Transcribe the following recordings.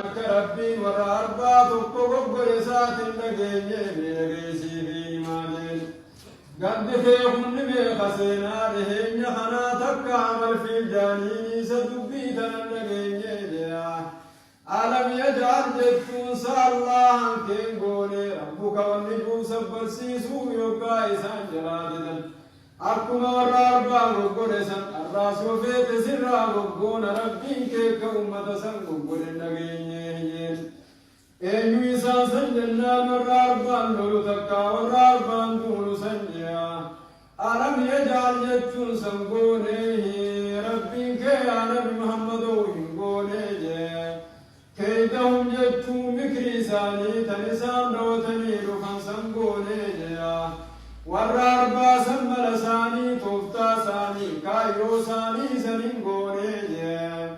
ربي والأربعة تقوى برسات النجية بنجيسي في إيمانين قد فيهم نبي خسينا رهين خناتك عمل في جانيني ستبيت النجية ألم يجعل جدتون سأل الله كن قولي ربك والنجو سبسيسو يوكا إسان جلالدن أكما والراربا وقرسن الراس وفيت سرا وقون ربين كيك أمة سن وقل النجيين أيو إسان سنجلنا والراربا نولو تكا والراربا نولو سنجيا ألم يجعل جدتون سنقوني ربين كي نبي محمد وينقوني كيدهم جتوا مكري ساني تنسان روتني رفن سنقوني جيا والراربا سمال ساني توفتا ساني كايو ساني سننقوني جيا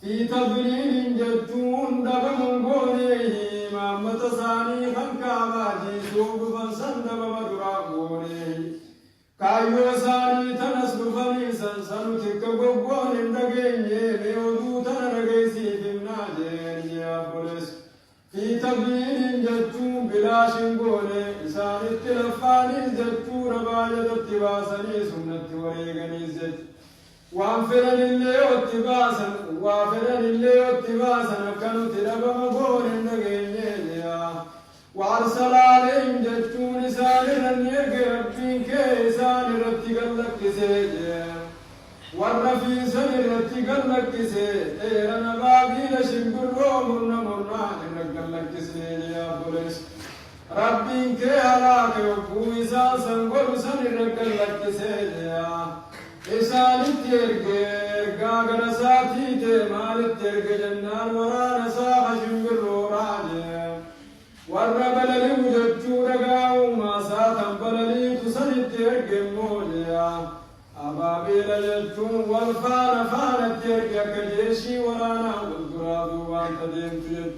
في تضليل جتون دبم قوني مامت ساني خنكا باجي سوق فنسن دبم دراغوني كايو ساني تنسل فنيسن سنو تكبو قوني نغيني ليودو تنرغيسي في تبيين جتون بلا شنقوني إسان التلفاني جتون رباية اتباسني سنة وريقني زج وانفرن اللي اتباسا كانوا تلبا مبور النقيني وارسل عليهم جتون إسان رنيق ربين كي إسان رتقل لك سيجي والرفي سن رتقل لك سيجي إيران بابين شنقر مرنا نقل لك سيجي يا بوليس ربين كي هلاك يبقو إسان سنقر سن نقل لك سيجي إسان الترقى قاقر ساتي مال الترقى جنان ورانا ساق شنقر راجي والربل لوجدتو رقاو ما ساتن بللي تسن الترقى موجيا أبابيل جتون والفان فان الترقى كجيشي ورانا والقراد وانت ديمتين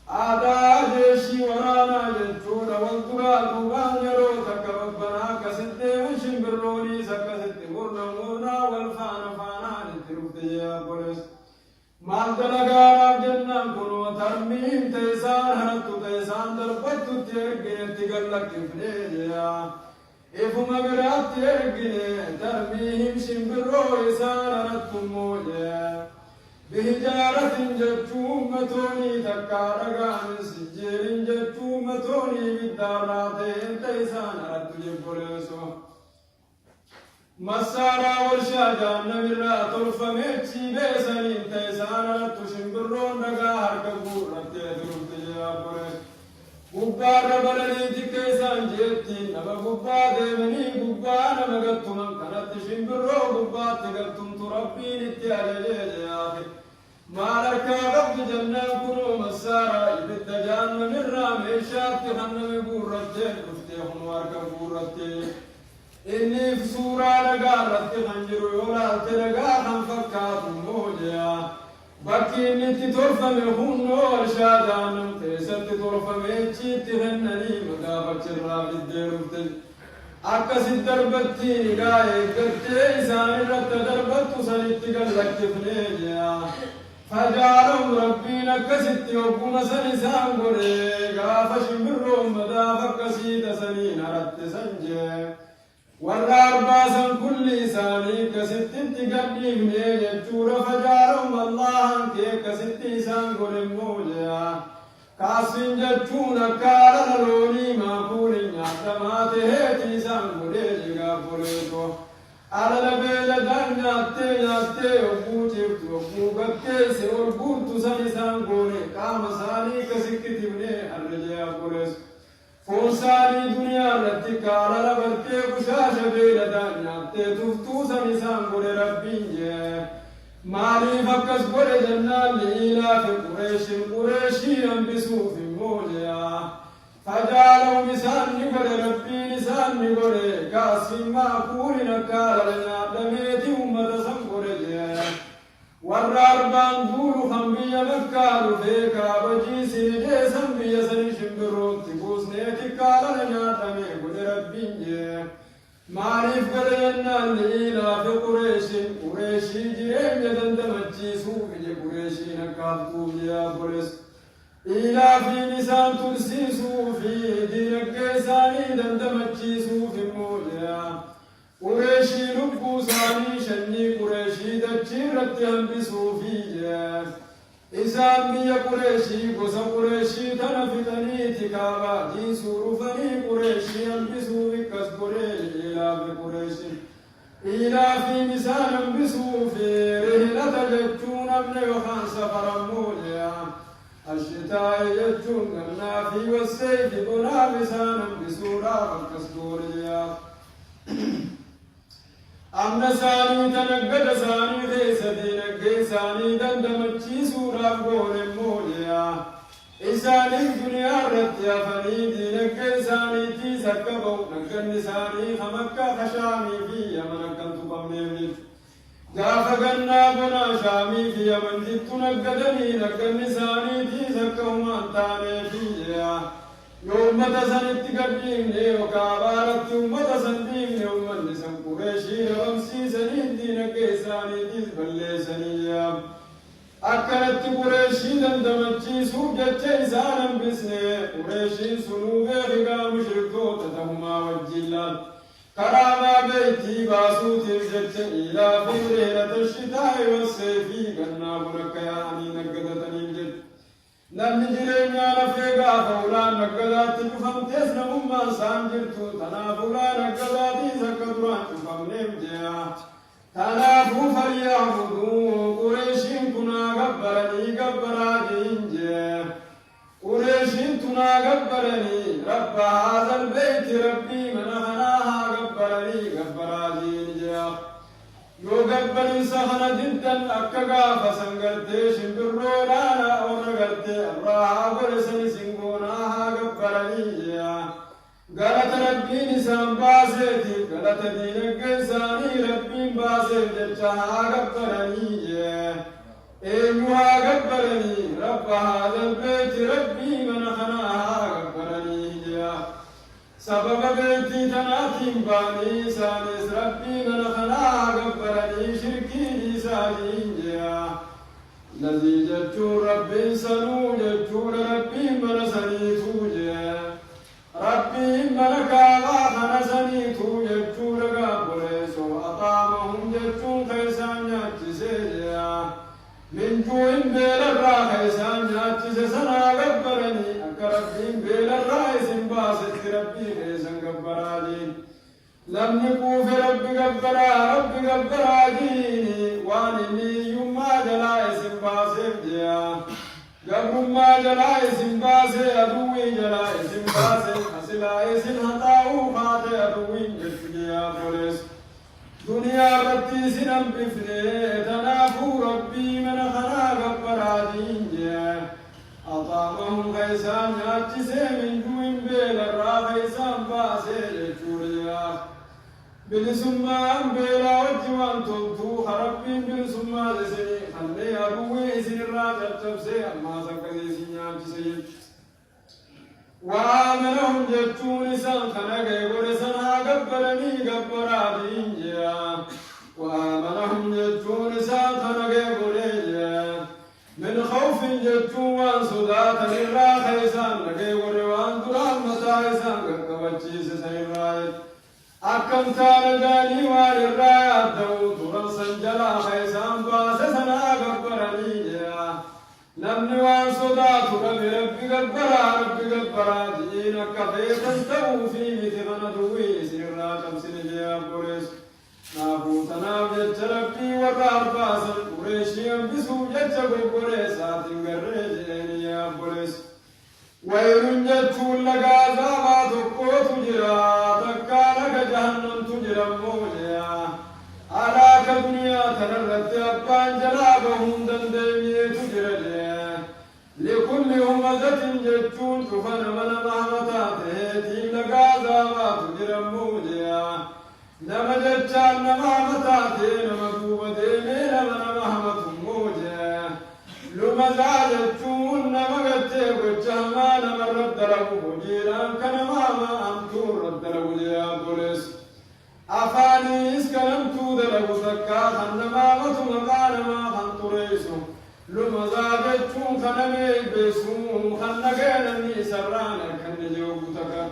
آدا جيشي ورانا جتون والقراد وان يرو تكببنا كسد وشنبروني سكسد مرنا والفان فانا لتروف يا بوليس مال دلقانا جنة كنو ترميم تيسان هرتو تيسان دربتو تيرقين تقلق فنيجيا إفما برات تيرقين ترميهم شنبرو إسان هرتو موجيا بهجارة جتوم متوني تكارقا من سجير جتوم متوني بالداراتين تيسان هرتو جبوليسو مسارا والشاجان نبرا طرف ميتشي بيسانين تيسانا تشنبرون رقا هركبور رتيدرون تجابوري قبار بلدي تكيسان جيتين نبا قبا ديمني قبا نمغتو من كانت تشنبرو قبا تغتم تربين اتيالي جياخي مالكا قبل جنة كنو مسارا إبت جان نمرا ميشات تخنم بورتين افتيخن واركبور رتين إني في سورة لقارت خنجر يولا تلقى خنفكات موجيا بكي إني تطرف من نور شادان تيسر تطرف من چيت تهنني مقابل شراب الدير وفتل أكس الدربتي نقاية قرتي إسان رت دربت سنت قلق تفنيجيا فجعلهم ربنا كست يوكم سنسان قريقا فشمرهم مدافق سيد سنين رت سنجي والأرباسا كل إساني كستين تقدم يجور فجارهم الله كيك ستي سانقل الموجة كاسين جتون كالا لوني ما قولين يحتمات هيتي سانقل يجيغا فريتو على لبيل دانياتي وقوتيبت وقوقتي سيورقوت ساني سانقل كام ساني كسكتي بني الرجاء فريس فوساني دنيا رتك على لبرتي بشاش بيلدان نبتي تفتوسا نسان قول ربي مالي فكس قول جنان لإلا في قريشي ينبسوا في موجيا فجالوا نسان قول ربي نسان قول قاسم ما قول نكال لنا دميتي أمة سنقول والراربان دولو خنبيا مكالو فيكا بجيسي جيسا بيا سنشن بروت تقوسني تكالا لنا دمي قول ربي maaliif gala jennaan liilaafi qureeshii jireenya dandamachiisuuf ije qureeshiin akka haftuuf yaa boles ilaafiin isaan tursiisuu fi diinagdee isaanii dandamachiisuuf immoo yaa qureeshii lubbuu isaanii shanyii qureeshii dachii irratti hambisuufi yaa isaan biyya qureeshii gosa qureeshii tana fixaniiti kaabaatii suurufanii qureeshii hambisuuf ikkas godhee ilaafi qureeshii ilaafiin isaan hambisuuf rihlata jechuun namni yookaan safaramuu yaa الشتاء يجون النافي والسيف بنا بسانا بسورة والكسدوريا أمن ساني تنقد ساني ليس دينك ساني دندمتشي سورة بول موليا إساني الدنيا رتيا فني دينك ساني تيسكبو نكن ساني خمكة خشامي في يمنك تقمني جافقنا بنا شامي في يمن جدت نقدني نقدن ساني سكهما انتاني فيها يوم تسنت قديمني وكابارت يوم تسنديمني يوم النسم قريشي رمسي سنين دينك ساني بلي سنيا أكلت قريشي دمدمتشي سوق جتشي سانم بسني قريشي سنوبي رقا مشركو تتهما والجلال كراما بيتي باسوتي جت إلى في ليلة الشتاء والصيف قلنا بلك يا أني نقدتني جت لم جرين يا رفيقا فولا نقدات تفهم تسنا أما سانجرتو تنافولا نقداتي سكدران تفهم نمجيا تنافو فليعبدوا قريشين كنا قبرني قبراجين جيا قريشين كنا قبرني رب هذا البيت ربي من هناها قبراجين جيا يو قبل سخنا جدا أكاقا فسنقرتي شمبرولانا ونقرتي أبراها ورسن سنقوناها قبرني جيا قالت ربي نسان باسيتي قالت دينك إنساني ربي باسيت جتشها قبرني جيا أيها قبرني رب هذا البيت ربي من خناها قبرني جيا سبب بيتي تناتي باني سانس ربي من خناها قبرني شركي لساني جيا الذي جتشو ربي سنو جتشو ربي من سنيتو جيا ربي من كالا خنسني جتشو رقابريسو أطامهم جتشو خيسان ياتشسيجيا من جوين بيل الراخيسان ياتشسنا قبرني أكا ربي بيل الرايسن باسد ربي خيسان قبراجين لم نكوف ربي قبراجيني وانني يما جلايسن باسد جيا قبر ما جلايسن باسد أدوي جلايسن باسد أسلايسن هتاو خاتي أدوي جتجيا فوليس دنيا رتي سنم بفني تنافو ربي من خنا قبراجين جيا أطامهم خيسان ياتشسي من جوين بيل الراخيسان باسد جوريا بلسمان بيلا وجوان تلتو خربين بلسمان سني خلي أبوي سن الراجل تبسي أما سكزي سنياتشسي وآمنهم جتون سن خنقي ورسنا قبرني قبراجين جيا وآمنهم جتون سن خنقي ورجيا من خوف جتون صدات للراخيسان نقي وروان دران متايسان قبتشيس سيرايت أكم تارجاني والرايات دو دران سنجلا خيسان باسسنا قبرني جيا نمني وان صدات ربي قبرا دينك كفيتا تو في مثغنا دوي سنرا كمسن جيا بوريس نابو تناب جتربي ورار باسل قريشيان بسو جتشب قريسات انقريجين يا بوريس ويرن جتشون لقا زابا تقو تجرا تكا لك جهنم تجرا موجيا علاك دنيا تنرد أبان جلابهم دندمي تجرا لكل همزة جتشون شفن من مهمتاته تيم لقا زابا تجرا موجيا نما جتشان نمهمتاته نمدوبته ميلا من مهمت موجيا لمزا جتشون نمغتي وجهما نمرد دربو جيران كنماما أمتور رد دربو جيا بوليس لما زادتون خنمي بيسون خنقين النيس الرانا كن جوبتك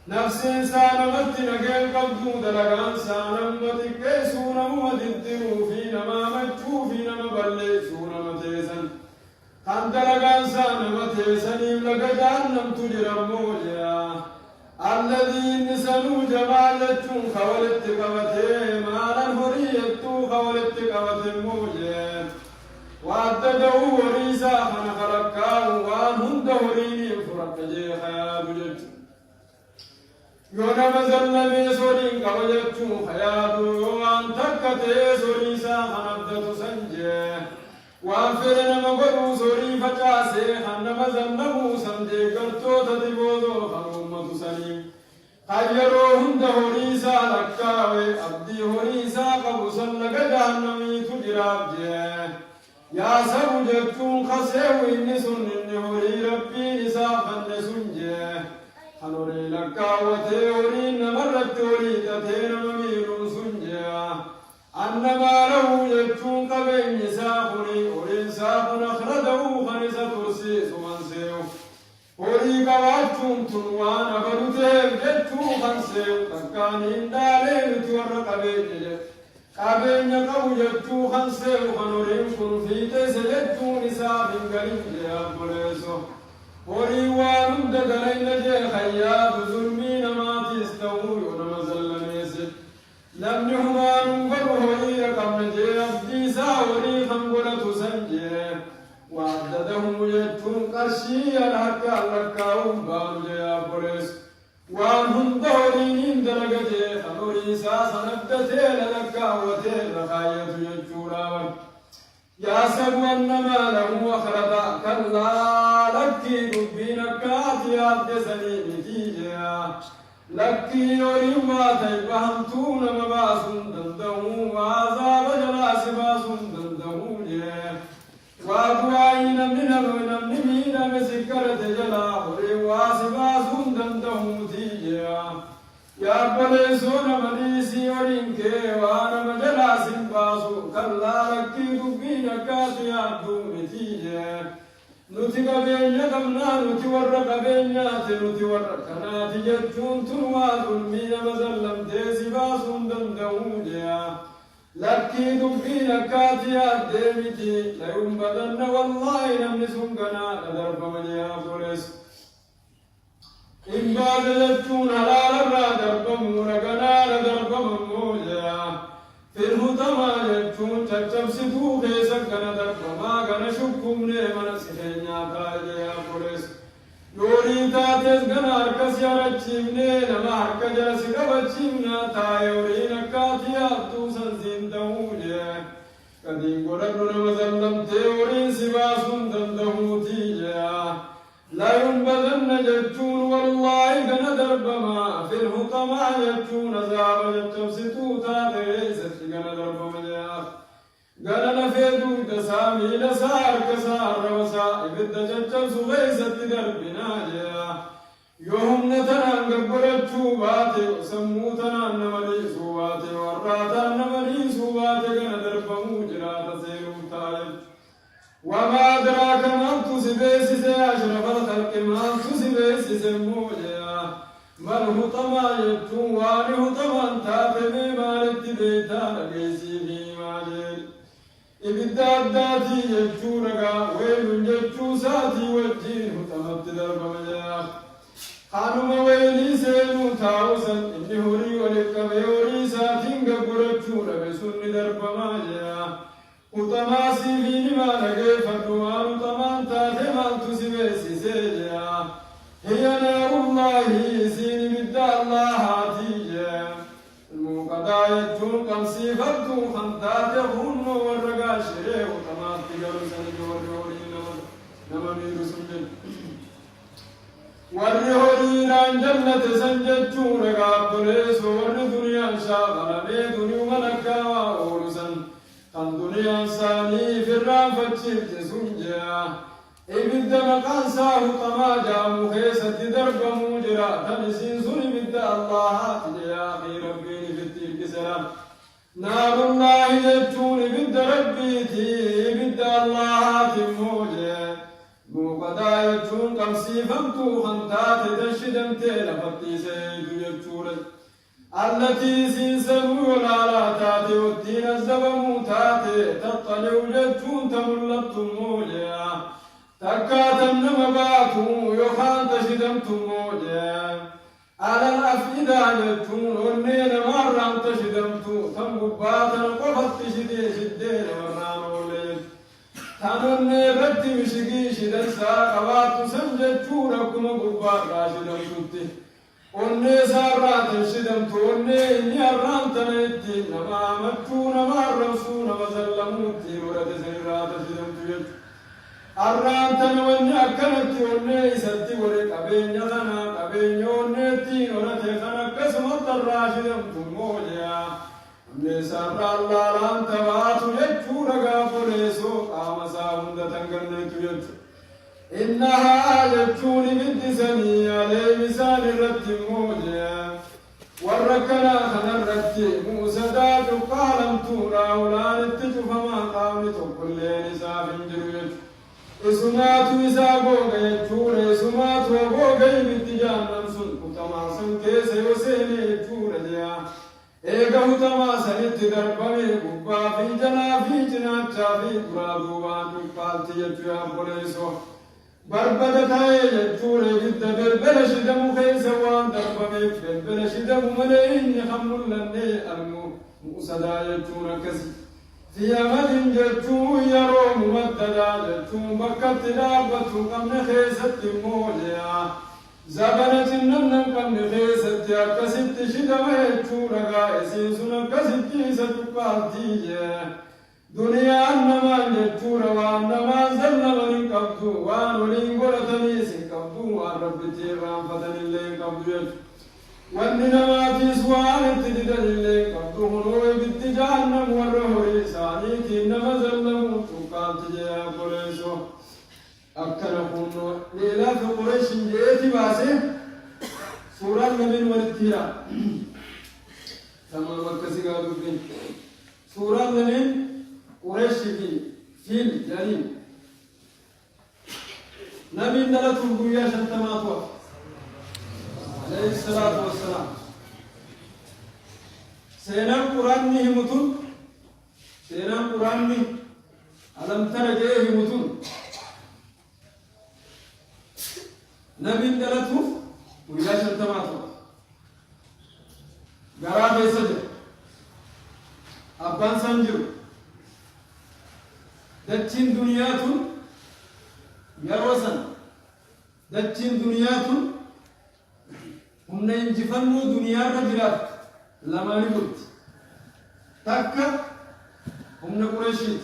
نفس إنسان مت نقل قبضو دلقان سانم متكيسون مددنو فينا ما مجو فينا مبلسون متيسن خان دلقان سانم متيسنين لك جهنم تجرم موجيا الذي نسلوا جمالتهم خولت قوته مالا هريتو خولت قوته موجه وعددوا وريسا من خلقاه وانهم دوريني فرق جيخا بجج يونا مزلمي سورين قوجتهم خيادو وان تكتي سوريسا خنبدت سنجه وانفرنا مقروا سوري فجاسي خنم زنمو سنجي قرطو تدبوزو خنومة سليم خيروهم دهوريسا لكاوي أبدي هوريسا قبوسا لك جهنمي تجراب جيه يا سوجتون خسيوي نسن هوري ربي نسافا نسن جيه خنوري لكاوتي هوري نمرت هوري تتين مميل سنجيه أنما له يجون قبين ساقني ورين ساقن أخرده خنسة ترسي سمنسيو وري قواتهم تنوان أبرتهم جتو خنسيو تكانين دالين تور قبين قبين يقو جتو خنسيو خنورين كن في تسجتو نساب قليل يابلسو وري وانم دقلين جي خياب ظلمين ما تستوي ونمزل ميسد لم يهمان قبه قبل جيب ساوري خمبرة سنجي وعددهم يجتون قرشي الحق لكاهم بانو جيب برس وانهم دورين درجة خنوري ساسا نبتتي للكاوتي رخاية يجتورا يا سبو أنما له وخرطا كلا لكي دبينك آتيات سنين تيجيا لكي يوريم تيبهم تون مباسون دندهو وعذاب جلاس باسون دندهو وادوائي نمن مين مسكرة جلا ورواس باسون دندهو تيجيا يا بلسون مليسي ورينكي وانا مجلاس باسو كلا لكي دبينك آتيات دوم تيجيا nuti qabeenya qabnaa nuti warra qabeenyaati nuti warra kanaati jechuun tun waa dulmii nama zallamtee si baasuun danda'uu jeya lakkii dubbiin akkaati yaaddee miti layuun badanna wallaahi namni sun ganaadha darbama jeyaa tures in baase jechuun halaalarraa darbamuudha ganaadha darbamammoo jeyaa firhutama jechuun caccabsituu keessa gana darbamaa gana shukkumne mana sifeenyaa taa'ee yaa polis yoorii taates gana harkas yarachiifne nama harka jala si qabachiifna taa'ee horiin akkaati yaattuu sansiin ta'uu jee gadiin godhadhu nama zallamtee horiin si baasuun danda'uutii jeyaa layuun badanna jechuun wallaahi gana darbamaa firhutamaa jechuun azaaba caccabsituu taatee gana darbama jeyaa gana lafeetu dasaa miilasaa harkasaa arrabasaa ibidda caccabsu keeysatti darbinaa jeyaa yoo humna tanaan gaggodhachuu baate sammuu tanaan nama dhiisuu baate warraataan nama dhiisuu baate gana darbamuu jiraata seenuu taa'e wamaa adraaka maaltu si beeksise ashrafa alkhalqi maaltu si beeksise moojeyaa mal hutamaa jechuun waan hutamaan taatee maalitti beektaa dhageessii fi maaliin ibidda addaatii jechuu dhagaa weelun jechuu saatii wajjiin hutamatti darbama jeyaa kanuma weelii seenuu taa'usan inni horii waliif qabe horii isaatiin gaggodhachuu dhabe sunni darbamaa jeyaa hutamaa siifii nimaa dhageeffadhu waan hutamaan taate maaltu si beeksisee jeyaa هي نار الله سين بد الله هاتيجا المقداء يجون قمسي فتو خنتات هن ورقا شريه وطمات تقر سنجور يورين نمامير سنجد ورهورين عن جنة سنجدون رقا بليس ور دنيا شاغل بي دنيا ملكا وورسا خن دنيا ساني في الرافة سنجا ibidda maqaan isaa hutamaa jaamu keessatti darbamuu jira tan isiin sun ibidda allahaati jeyaa fi rabbiin ifitti hirkisera naarullaahi jechuun ibidda rabbiiti ibidda الله تموجه موقدا يجون قمسي فمتو خنتات تشدمت لفتي سيد يجورج التي سنسمو العلاتات والدين الزبموتات تطلع ججون تملت موجه تكاتم نمباتو يخان تشدمت موجه على الأفئدة جتون ونين مرام تشدمتو تنبباتا قفت تشدي شدين مرام ولين تنوني بدي مشقي شدن ساقوات سنجتو ركم قبار راشدمتو وني سارات شدمتو وني نيران تنيتي نما متو نما رمسو نما زلموتي ورد سنرات شدمتو جتو arraan tan wanni akkanatti onnee isatti wore qabeenya kana qabeenya onneettiin onate kan akkasumatti arraa shidamtu mooji'a onnee isaarraa allaalaan tabaatu jechuudha gaafoleesoo qaama isaa hunda tanganneetu jechu innahaa jechuun ibiddisanii aleem isaan irratti mooji'a warra kanaa kanarratti muusadaa cuqqaalamtuudha ulaanitti cufamaa qaamni tokkolleen isaaf hin jiru jechu isumatu isagoga yechura isumatu agoga ibiti jahannam sun utama sun kese yosene yechura dia ega utama sanitti darbame gubba fi jana fi jinacha fi duraduba dukkalti yechuya boleso barbada tae yechura ibidda berbera shidamu kese waan darbame berbera shidamu male inni khamullanne almu musada yechura kasi في أمد جتو يروم مددا جتو بكت دابة قمن خيست موجيا زبنة النمن قمن خيست كست شدم يتو رقا إسيسون كست ستقاتي دنيا أنما جتو روان نما زل من قبضو وان ولين قرطني سنقبضو وان رب تيران فتن اللين قبضو يتو وانما في سوال تدد اللين قبضو هنوي بالتجانم والرهوري سانيتي نما زلمو تقال تجيا قريشو أكنا كنو ليلة في قريش جيتي باسي سورة نبين والتيرا تمام وكسي قادو بين سورة نبين قريش في فيل جليل نبين دلتو بويا شتماتوا عليه الصلاة والسلام سينا القرآن نهمتون سينا القرآن ألم تر جيه متون نبي دلته ويا شتماتو غراب يسجد أبان سنجر دتشين دنياتون يروسن دتشين دنياتون هم ننجفنو دنيا رجلات لما نقول تكا هم نقرشيت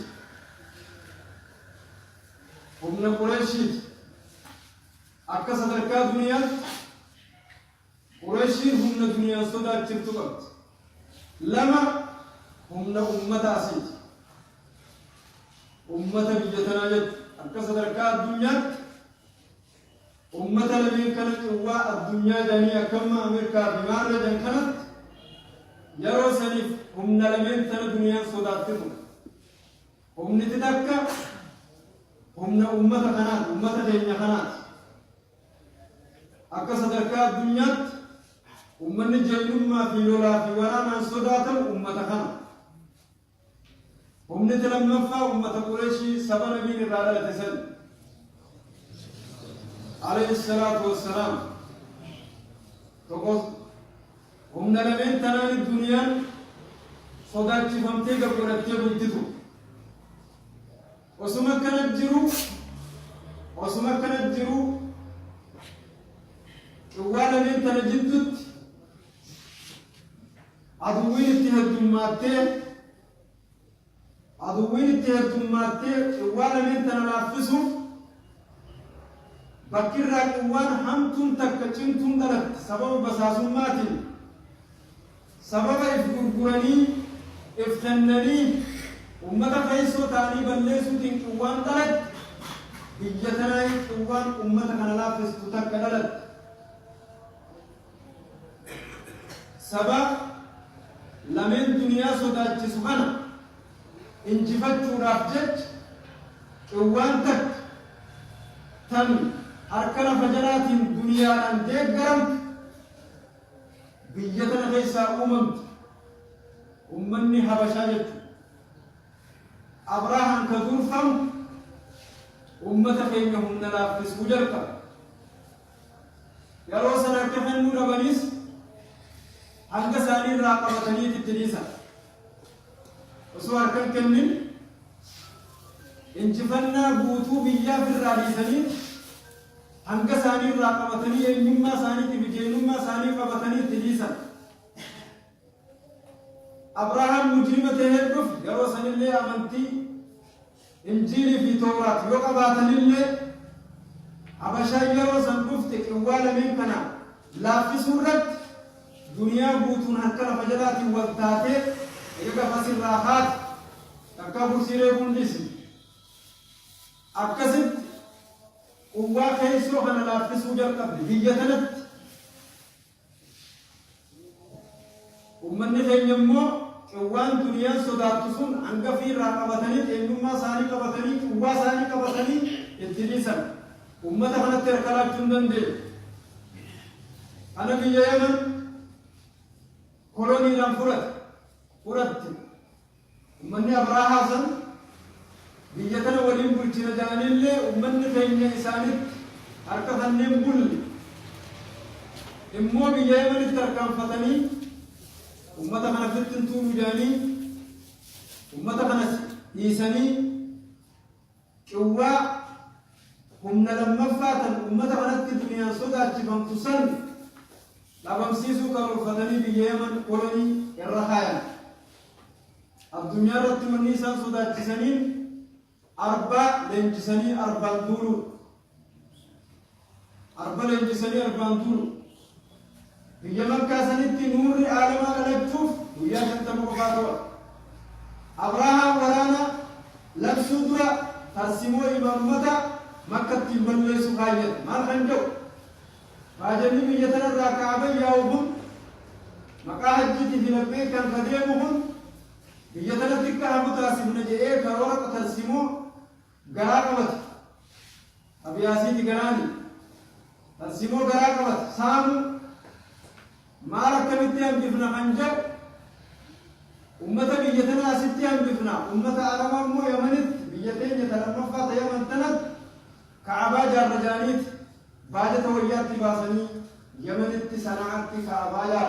أكا صدركا دنيا قريشين هم دنيا صدا تبتقت لما هم أمة أسيت أمة بيتنا جد أكا صدركا دنيا أمة لمن كانت هو الدنيا جميع كما أمريكا بمار جن كانت يرو سنيف هم لمن تنا دنيا صداتهم هم نتذكر هم أمة كانت أمة جميع كانت أكثر كا الدنيا أمة جميع ما في لولا في ورانا صداتهم أمة كانت هم نتلمفا أمة قريشي سبنا بين الرادة تسل عليه الصلاة والسلام تقول هم نلمن تنا الدنيا صداق فهمتي قبرتي بنتو وسما كانت جرو ووالا من تنا جدت عدوين اتهدماتي ووالا من تنا نافسهم بكرة قوان همتم تكتشنتم دلت سبب بساسماتي سبب إفقرقراني إفتنني أمة فيسو تاني بلسو تين قوان دلت إجتنا قوان أمة كنلافس تتك دلت سبب لمن دنيا سوداج سبحانه انجفتو رافجت وانتك تن هركنا فجرات الدنيا أن تقرم بيتنا غيسا أمني حبشاجت أبراهام كذور فم أمة فينهم نلافس وجرك يا روسنا كفنوا ربانيس هنگا ساني راقبتني تتريسا وسوار كن كنن انجفنا بوتو بيا في الراديسني هنگا ساني راقبتني انما ساني تبجينما ساني قبتني تتريسا أبراهام مجرمة هرقف يا روسنا اللي أمنتي إنجيلي في توراة يقباتني اللي أبشاي يا روسنا قفتك إوالا من كنا لا في سورة دنيا بوتون هكذا فجرات وقتاتي يبقى فاسر راحات تكابر سيري بندسي أكسد قوة كيسو خنا لا في سوجر قبل هي تنت ومن فين يمو قوان دنيا صداتسون أنك في راقبتني إنما ساني قبتني قوة ساني قبتني إنتليسا أمة خنا تركلا جندن دي أنا بيجي يمن كولوني نام فرت ومن أبراها سن بيجتنا ولين بلتنا جانين لي ومن فين إنسانك أركض النيم بول إمو بيجي من التركان فتني ومتى خنا فتن طول جاني ومتى خنا يسني كوا هم لما فاتن ومتى خنا الدنيا صدق جبان تصل لابم سيسو كارو فتني بيجيمن كولوني الرخايا الدنيا رت من نيسان صدق جسنين أربع لنجسني أربع دولو أربع لنجسني أربع دولو بيجيمن كاسنت نور عالم على الجوف ويا جنت مقفاتوا أبراهام ورانا لبسودرا ترسمو إمامتا مكة تبلي سخايت ما خنجو فاجني بيجتنا الركعة يوم مكاهجتي في لبيك كان خديمهم بيجتنا تكا متاسب نجئ كرورة ترسمو غراقبت أبياسي تقراني ترسمو غراقبت سامو ما ركبتهم بفنا خنجو أمة بيجتنا ستهم بفنا أمة عربا مو يمنت بيجتين يتلمفات يمن تنت كعبا جار رجانيت بعد تويات باسني يمن التسنعات كعبايا